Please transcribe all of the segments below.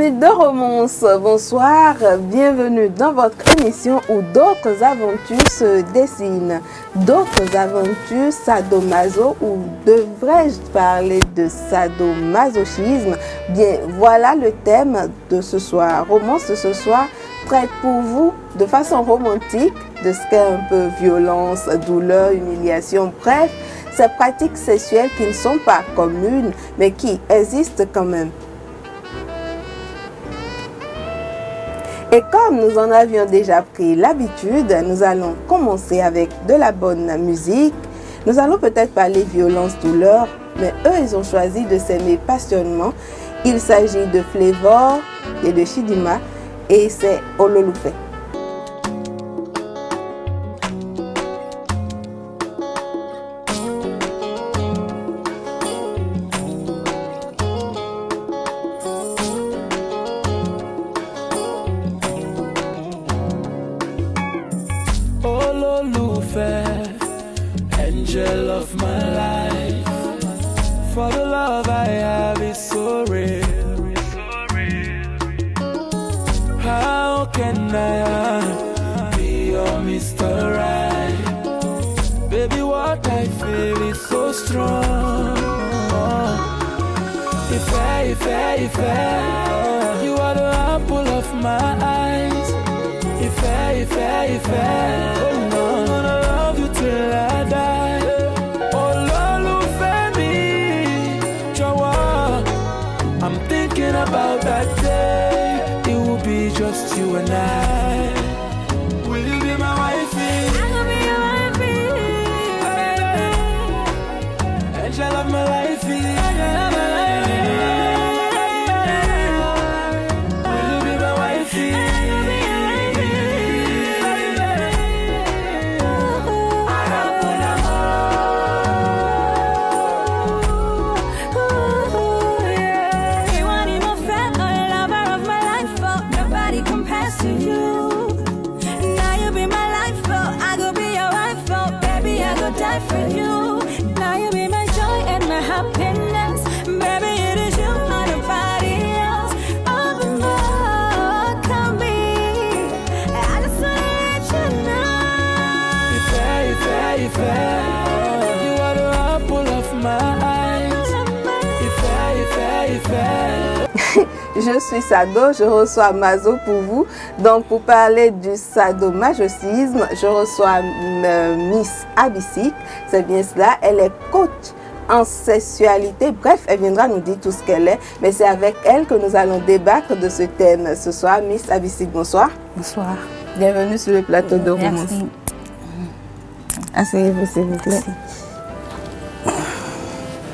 Amis de romance, bonsoir, bienvenue dans votre émission où d'autres aventures se dessinent. D'autres aventures sadomaso, ou devrais-je parler de sadomasochisme? Bien, voilà le thème de ce soir. Romance de ce soir traite pour vous de façon romantique de ce qu'est un peu violence, douleur, humiliation, bref, ces pratiques sexuelles qui ne sont pas communes mais qui existent quand même. Et comme nous en avions déjà pris l'habitude, nous allons commencer avec de la bonne musique. Nous allons peut-être parler violence, douleur, mais eux, ils ont choisi de s'aimer passionnément. Il s'agit de Flavor et de Chidinma, et c'est Ololufe. Angel of my life, for the love I have is so real. How can I be your Mr. Right? Baby, what I feel is so strong. If you are the apple of my eyes. If oh no, I'm gonna love you till I die. I'm thinking about that day. It will be just you and I. Will you be my wifey? I will be your wifey. Angel of my lifey. Will you be my wifey? Die for you. Now you be my joy and my happiness. Baby, it is you, not nobody else. Open the heart, come me. I just wanna let you know. If you are the apple of my eyes. If Je suis Sado, je reçois Mazo pour vous. Donc pour parler du sadomasochisme, je reçois Miss Abisik, c'est bien cela. Elle est coach en sexualité, bref, elle viendra nous dire tout ce qu'elle est. Mais c'est avec elle que nous allons débattre de ce thème ce soir. Miss Abisik, bonsoir. Bonsoir. Bienvenue sur le plateau de romance. Merci. Asseyez-vous s'il vous plaît. Merci.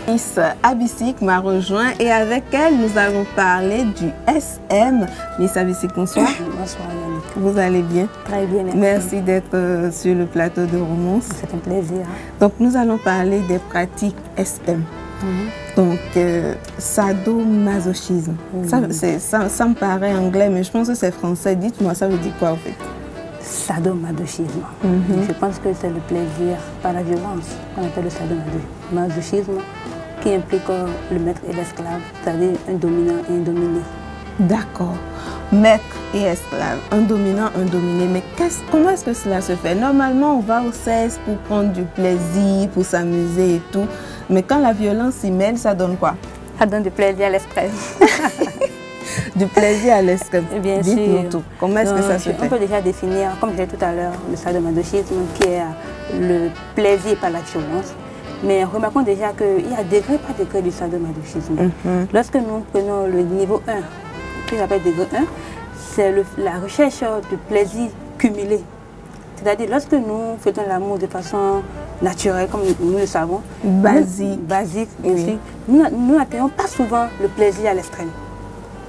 Miss Abisik m'a rejoint et avec elle, nous allons parler du SM. Miss Abisik, bonsoir. Bonsoir, Yannick. Vous allez bien? Très bien, merci. Merci d'être sur le plateau de romance. C'est un plaisir. Donc, nous allons parler des pratiques SM. Donc, sadomasochisme. Ça me paraît anglais, mais je pense que c'est français. Dites-moi, ça veut dire quoi en fait? Sadomasochisme. Je pense que c'est le plaisir par la violence qu'on appelle le sadomasochisme, qui implique le maître et l'esclave, c'est-à-dire un dominant et un dominé. D'accord. Maître et esclave, un dominant, un dominé. Mais comment est-ce que cela se fait? Normalement, on va au sexe pour prendre du plaisir, pour s'amuser et tout. Mais quand la violence s'y mêle, ça donne quoi? Ça donne du plaisir à l'extrême. Du plaisir à l'extrême. Bien Dites-nous sûr. tout. Comment est-ce que ça se fait? On peut déjà définir, comme je disais tout à l'heure, le sadomasochisme qui est le plaisir par la violence. Mais remarquons déjà qu'il y a degré par degré du sadomasochisme. Lorsque nous prenons le niveau 1, que j'appelle degré 1, c'est la recherche du plaisir cumulé. C'est-à-dire lorsque nous faisons l'amour de façon naturelle, comme nous le savons, basique, oui. Nous n'atteignons pas souvent le plaisir à l'extrême.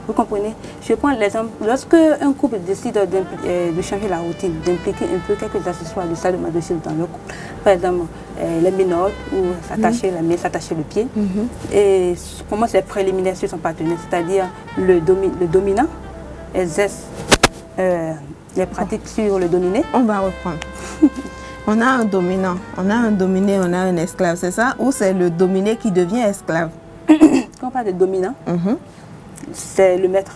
Vous comprenez? Je prends l'exemple, lorsque un couple décide de changer la routine, d'impliquer un peu quelques accessoires du sadomasochisme dans le couple, par exemple les menottes ou s'attacher la main, s'attacher le pied, et commence les préliminaires sur son partenaire, c'est-à-dire le dominant exerce les pratiques sur le dominé. On va reprendre. On a un dominant, on a un dominé, on a un esclave, c'est ça? Ou c'est le dominé qui devient esclave? Quand on parle de dominant, c'est le maître.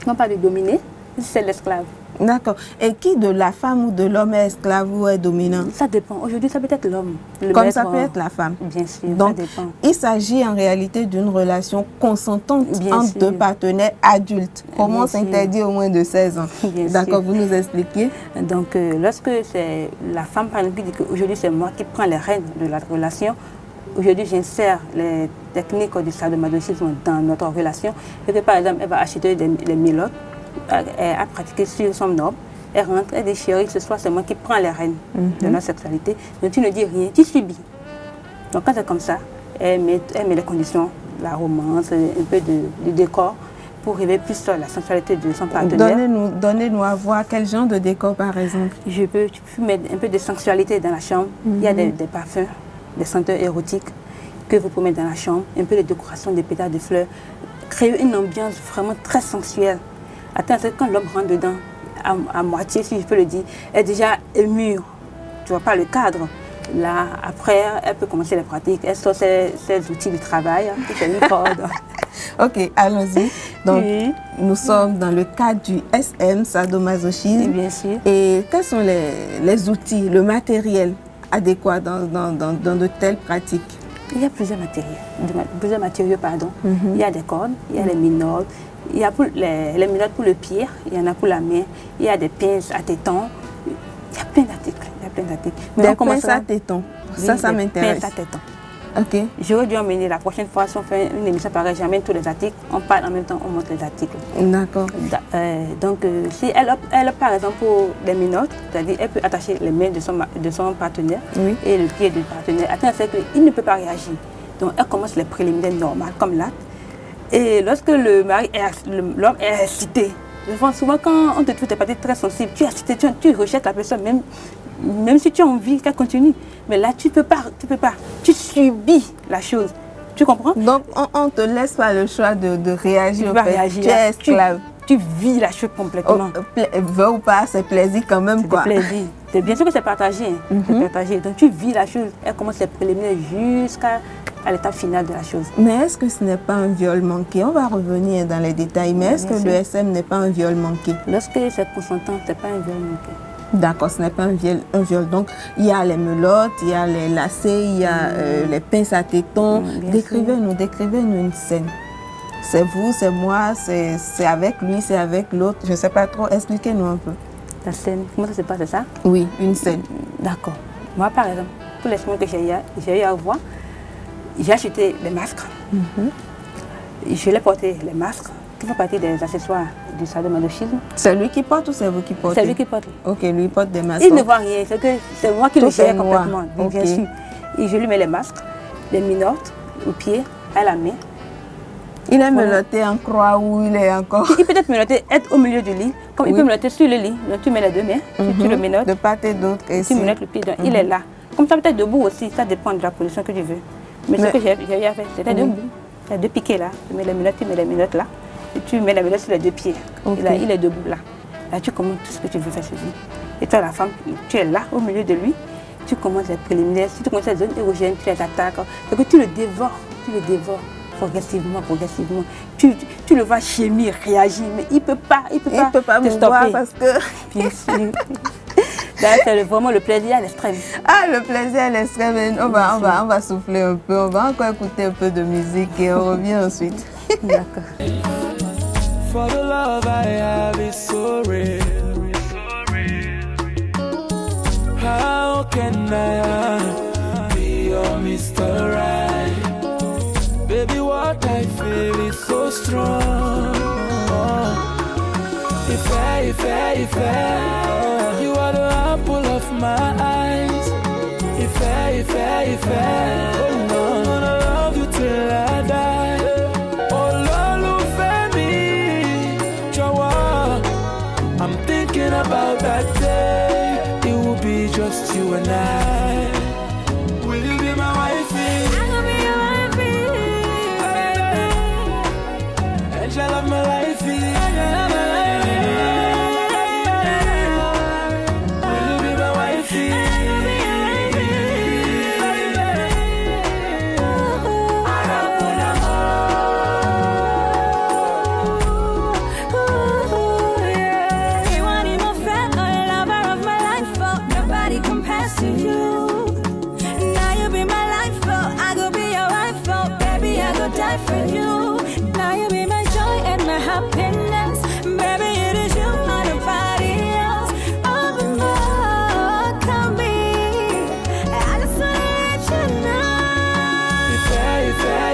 Quand on parle de dominer, c'est l'esclave. D'accord. Et qui de la femme ou de l'homme est esclave ou est dominant? Ça dépend. Aujourd'hui, ça peut être l'homme. Comme ça peut être la femme. Bien sûr, Donc, ça dépend. il s'agit en réalité d'une relation consentante Bien entre sûr. deux partenaires adultes. Comment Bien sûr. s'interdit au moins de 16 ans? Bien D'accord, sûr. vous nous expliquez? Donc, lorsque c'est la femme, par exemple, qui dit qu'aujourd'hui, c'est moi qui prends les rênes de la relation, aujourd'hui, j'insère les techniques du sadomasochisme dans notre relation, et que, par exemple, elle va acheter des milotes à pratiquer sur son homme, elle rentre, elle dit chérie, ce soir, c'est moi qui prends les rênes de notre sexualité, donc tu ne dis rien, tu subis. Donc, quand c'est comme ça, elle met les conditions, la romance, un peu du décor, pour révéler plus la sensualité de son partenaire. Donnez-nous à voir quel genre de décor, par exemple. Tu peux mettre un peu de sensualité dans la chambre. Il y a des parfums, des senteurs érotiques que vous pouvez mettre dans la chambre, un peu de décoration, des pétales de fleurs, créer une ambiance vraiment très sensuelle. Attends, c'est quand l'homme rentre dedans, à moitié, si je peux le dire, elle est déjà émue. Tu vois pas le cadre. Là, après, elle peut commencer les pratiques. Elle sort ses outils de travail, c'est une corde. Ok, allons-y. Donc, Oui. nous sommes dans le cadre du SM, sadomasochisme. Bien sûr. Et quels sont les outils, le matériel adéquat dans de telles pratiques? Il y a plusieurs matériaux. Il y a des cordes, il y a les minottes, il y a pour les minottes pour le pied, il y en a pour la main, il y a des pinces à tétons, il y a plein d'articles. Mais on Des pinces commencera- à tétons, Oui, ça des m'intéresse. pinces à tétons. Ok. J'aurais dû emmener la prochaine fois, si on fait une émission pareille, j'emmène tous les articles, on parle en même temps, on montre les articles. D'accord. Donc, si elle a par exemple pour des minottes, c'est-à-dire elle peut attacher les mains de son partenaire Oui. et le pied du partenaire. Attends, c'est qu'il ne peut pas réagir. Donc, elle commence les préliminaires normales, comme l'acte. Et lorsque l'homme est excité, souvent quand on te trouve des parties très sensibles, tu es excité, tu rejettes la personne, même si tu as envie qu'elle continue. Mais là, tu peux pas. Tu subis la chose. Tu comprends? Donc, on ne te laisse pas le choix de réagir. Tu au vas fait. réagir. Tu es esclave. Tu vis la chose complètement. Veux ou pas, c'est plaisir quand même, C'est quoi. du plaisir. Bien sûr que c'est partagé. C'est partagé. Donc tu vis la chose. Elle commence les préliminaires jusqu'à l'étape finale de la chose. Mais est-ce que ce n'est pas un viol manqué? On va revenir dans les détails, mais est-ce que Bien le sûr. SM n'est pas un viol manqué? Lorsque c'est consentant, ce n'est pas un viol manqué. D'accord, ce n'est pas un viol. Donc, il y a les melottes, il y a les lacets, il y a les pinces à tétons. Bien Décrivez-nous une scène. C'est vous, c'est moi, c'est avec lui, c'est avec l'autre. Je ne sais pas trop. Expliquez-nous un peu. La scène, comment ça se passe, c'est ça? Oui, une scène. D'accord. Moi, par exemple, pour les semaines que j'ai eu à voir, j'ai acheté les masques. Je l'ai porté, les masques, qui font partie des accessoires du sadomasochisme. C'est lui qui porte ou c'est vous qui portez? C'est lui qui porte. Ok, lui porte des masques. Il ne voit rien, c'est moi qui Tout le gère est noir. complètement, oui, bien Ok. sûr. Et je lui mets les masques, les minottes, au pied, à la main. Il est menotté en croix ou il est encore... Il peut être menotté, être au milieu du lit, comme il peut menotter sur le lit. Donc tu mets les deux mains, tu le menottes, De part et d'autre. Et tu menottes le pied, donc il est là. Comme ça peut être debout aussi, ça dépend de la position que tu veux. Mais ce que j'ai eu à faire, c'était debout. Il y a deux piquets là, tu mets les menottes là, et tu mets les menottes sur les deux pieds. Ok. Et là, il est debout là. Là, tu commences tout ce que tu veux faire sur lui. Et toi, la femme, tu es là, au milieu de lui, tu commences les préliminaires, si tu commences les zones érogènes, tu les attaques. C'est que tu le dévores. Progressivement. Tu le vois gémir, réagir, mais il peut pas il peut pas te me stopper. voir parce que... Bien sûr. Là, c'est vraiment le plaisir à l'extrême. Ah, le plaisir à l'extrême. On va souffler un peu. On va encore écouter un peu de musique et on revient ensuite. D'accord. For the love I have is so real. How can I be your Mr. Right? Baby, what I feel is so strong. If you are the apple of my eyes. If oh no, I'm gonna love you till I die. Ololufemi, Jawa. I'm thinking about that day. It will be just you and I. Will you be my wifey? And shall love my lifey. Will you be my wifey? to you. Now you be my life, oh, I go be your wife, oh, baby, I go die for you. Now you be my joy and my happiness, baby, it is you and nobody else. All the more can be. I just wanna let you know.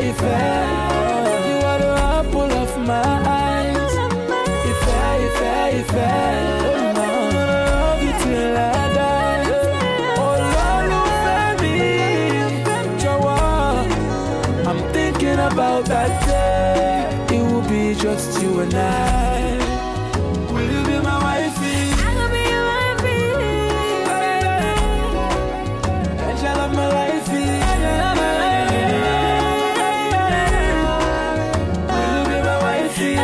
If you are the apple of my eyes. If oh no, love you till I die. Oh Lord, baby, Jawa, I'm thinking about that day. It will be just you and I. Will you be my wifey? I will be your wifey. And shall love my lifey. Will you be my wifey?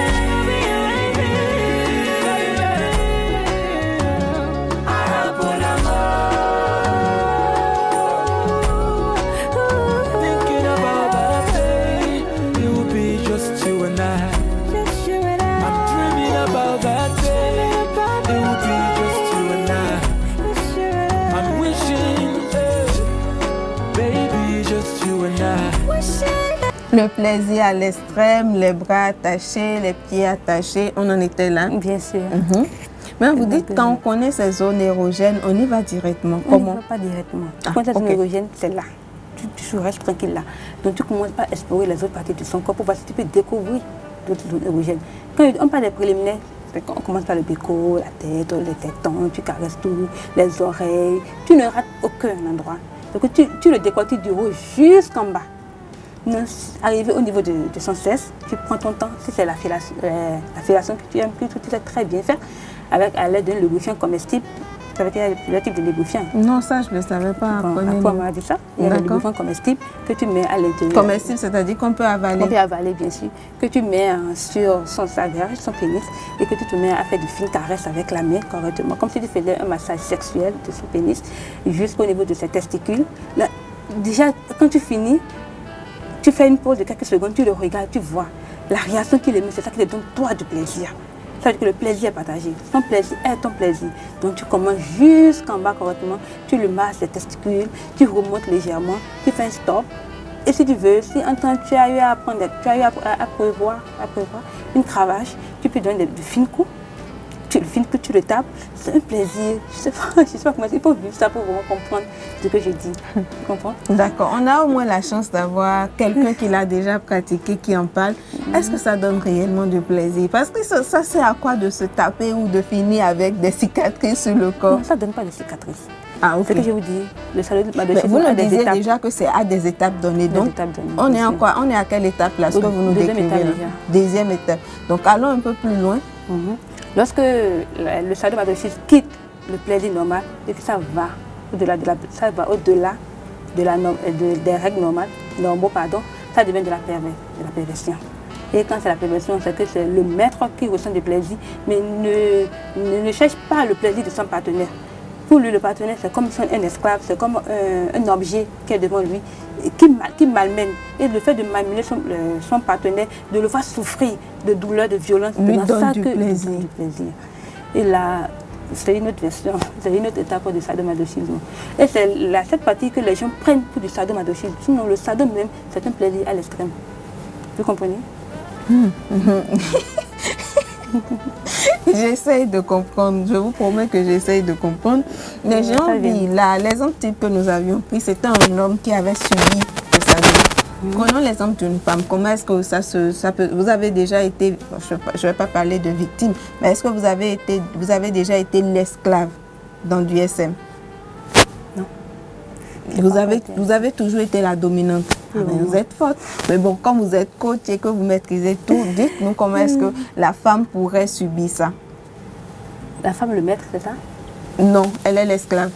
Thinking about that day, it will be just you and I. Just you and I. I'm dreaming about that day, it will be just you and I. Just you and I. I'm wishing, baby, just you and I. Wishing. Le plaisir à l'extrême, les bras attachés, les pieds attachés, on en était là. Bien sûr. Mais vous dites, quand on connaît ces zones érogènes, on y va directement. On ne Comment? va pas directement. Ah, Quand tu es ok. érogène, c'est là. Tu restes tranquille là. Donc tu commences pas à explorer les autres parties de son corps pour voir si tu peux découvrir d'autres zones érogènes. Quand on parle des préliminaires, c'est quand on commence par le béco, la tête, les tétons, tu caresses tout, les oreilles. Tu ne rates aucun endroit. Donc tu le décolletes du haut jusqu'en bas. Arrivé au niveau de son cesse, tu prends ton temps. Si c'est la fellation que tu aimes, que tu sais très bien faire, à l'aide d'un lubrifiant comestible. Ça veut dire le type de lubrifiant. Non, ça, je ne le savais pas. Bon, Prenez-le. après, on m'a dit ça. Il y a le D'accord. lubrifiant comestible que tu mets à l'intérieur. Comestible, c'est-à-dire qu'on peut avaler. On peut avaler, bien sûr. Que tu mets sur son verge, son pénis, et que tu te mets à faire de fines caresses avec la main correctement. Comme si tu faisais un massage sexuel de son pénis jusqu'au niveau de ses testicules. Là, déjà, quand tu finis, tu fais une pause de quelques secondes, tu le regardes, tu vois. La réaction qu'il émet, c'est ça qui te donne toi du plaisir. Ça veut dire que le plaisir est partagé. Son plaisir est ton plaisir. Donc tu commences jusqu'en bas correctement, tu le masses les testicules, tu remontes légèrement, tu fais un stop. Et si tu veux, si en temps tu as eu à apprendre, tu as eu à prévoir une cravache, tu peux donner de fines coups. Tu le tapes, c'est un plaisir. Je sais pas comment il faut vivre ça pour vraiment comprendre ce que je dis. Tu comprends? D'accord. On a au moins la chance d'avoir quelqu'un qui l'a déjà pratiqué, qui en parle. Est-ce que ça donne réellement du plaisir? Parce que ça sert à quoi de se taper ou de finir avec des cicatrices sur le corps? Non, ça ne donne pas de cicatrices. Ah, ok. C'est ce que je vous dis. Le sadomasochisme Mais vous a nous des disiez étapes. déjà que c'est à des étapes données. Donc, étapes données, on est bien en sûr. quoi? On est à quelle étape là? Ce que vous nous Deuxième décrivez étape là. déjà. Deuxième étape. Donc, allons un peu plus loin. Lorsque le sadomasochisme quitte le plaisir normal et que ça va au-delà des règles normales, ça devient de la perversion. Et quand c'est la perversion, c'est que c'est le maître qui ressent du plaisir, mais ne cherche pas le plaisir de son partenaire. Pour lui, le partenaire, c'est comme un esclave, c'est comme un objet qui est devant lui, qui malmène. Et le fait de malmener son partenaire, de le voir souffrir de douleur, de violence, Lui c'est donne ça du que plaisir. lui donne du plaisir. Et là, c'est une autre version, c'est une autre étape du sadomasochisme. Et c'est cette partie que les gens prennent pour du sadomasochisme. Sinon, le sado même, c'est un plaisir à l'extrême. Vous comprenez? J'essaye de comprendre, je vous promets que j'essaye de comprendre. Mais j'ai envie, là, l'exemple type que nous avions pris, c'était un homme qui avait subi le sadisme. Prenons l'exemple d'une femme. Comment est-ce que ça peut... Vous avez déjà été, je ne vais pas parler de victime, mais est-ce que vous avez déjà été l'esclave dans du SM? Non. Vous avez toujours été la dominante. Ah, mais vous êtes forte. Mais bon, comme vous êtes coach et que vous maîtrisez tout, dites-nous comment est-ce que la femme pourrait subir ça? La femme, le maître, c'est ça? Non, elle est l'esclave.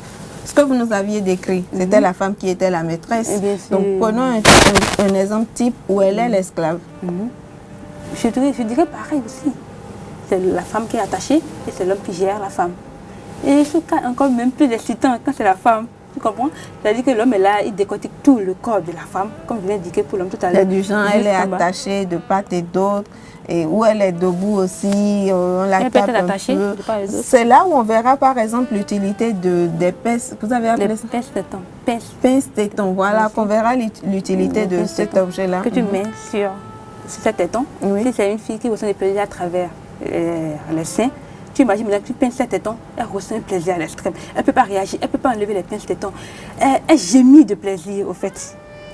Ce que vous nous aviez décrit, c'était la femme qui était la maîtresse. Bien sûr. Donc prenons un exemple type où elle est l'esclave. Je dirais pareil aussi. C'est la femme qui est attachée et c'est l'homme qui gère la femme. Et ce cas encore même plus excitant quand c'est la femme Tu comprends? C'est-à-dire que l'homme est là, il décortique tout le corps de la femme, comme je l'ai indiqué pour l'homme tout à Il y a l'heure. du genre, elle est Juste en bas. attachée de part et d'autre, et où elle est debout aussi, on la Elle peut tape être un attachée peu. de part et d'autre. C'est là où on verra par exemple l'utilité des pinces, vous avez appelé Les ça pinces-tétons. Pinces. pince-téton, voilà, Merci. qu'on verra l'utilité de Pince cet téton objet-là. que tu mets sur cet téton. Oui. Si c'est une fille qui ressent des plaisirs à travers les seins, tu imagines maintenant que tu pinces ses tétons, elle ressent un plaisir à l'extrême. Elle ne peut pas réagir, elle ne peut pas enlever les pinces tétons. Elle gémit de plaisir, au fait.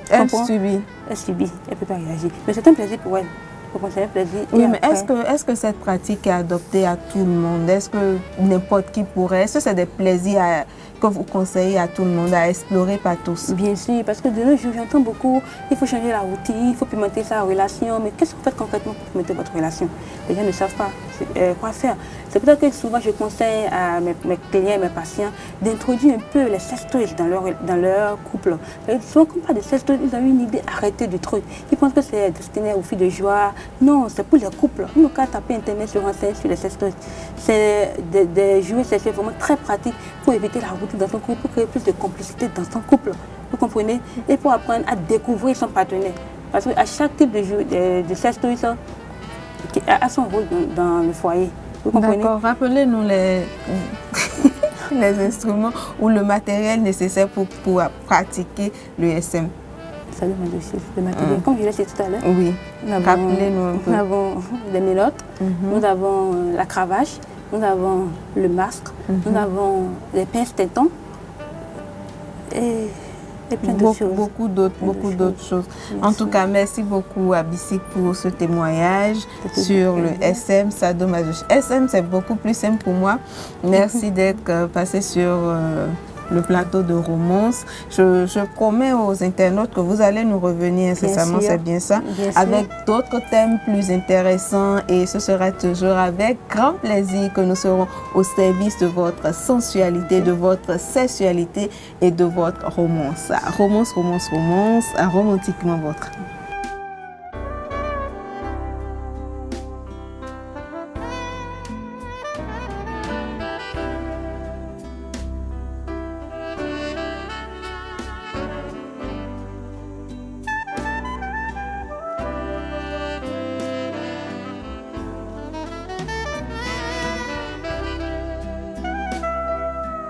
Tu Elle comprends? subit. Elle subit, elle ne peut pas réagir. Mais c'est un plaisir pour elle. Faut penser à un plaisir. Oui, Et mais après, est-ce que cette pratique est adoptée à tout le monde? Est-ce que n'importe qui pourrait? Est-ce que c'est des plaisirs que vous conseillez à tout le monde, à explorer par tous? bien sûr, parce que de nos jours, j'entends beaucoup, il faut changer la routine, il faut pimenter sa relation. Mais qu'est-ce que vous faites concrètement pour pimenter votre relation? Les gens ne savent pas quoi faire. C'est pour ça que souvent, je conseille à mes clients et mes patients d'introduire un peu les sex toys dans leur couple. Souvent, quand on parle de sex toys, ils ont une idée arrêtée du truc. Ils pensent que c'est destiné aux filles de joie. Non, c'est pour les couples. Nous, quand taper Internet, se renseigner sur les sex toys. C'est des jouets sexuels vraiment très pratiques pour éviter la routine dans son couple, pour créer plus de complicité dans son couple. Vous comprenez? Et pour apprendre à découvrir son partenaire. Parce qu'à chaque type de jeu, de sex toys, ça a son rôle dans le foyer. Vous comprenez? D'accord, rappelez-nous les instruments ou le matériel nécessaire pour pratiquer le SM. Salut, ma dossier, le matériel. Comme je l'ai dit tout à l'heure, Oui, nous avons- rappelez-nous un peu. nous avons des mélottes, nous avons la cravache, nous avons le masque, nous avons les pinces tétons et plein de choses. Beaucoup d'autres choses. En tout cas, merci beaucoup à Bissi pour ce témoignage C'était sur un le plaisir. SM sadomasochisme. SM, c'est beaucoup plus simple pour moi. Merci d'être passé sur le plateau de Romance. Je promets aux internautes que vous allez nous revenir incessamment, sûr. c'est bien ça, Bien sûr. avec d'autres thèmes plus intéressants, et ce sera toujours avec grand plaisir que nous serons au service de votre sensualité, de votre sexualité et de votre romance. Romance, romance, romance, romantiquement votre.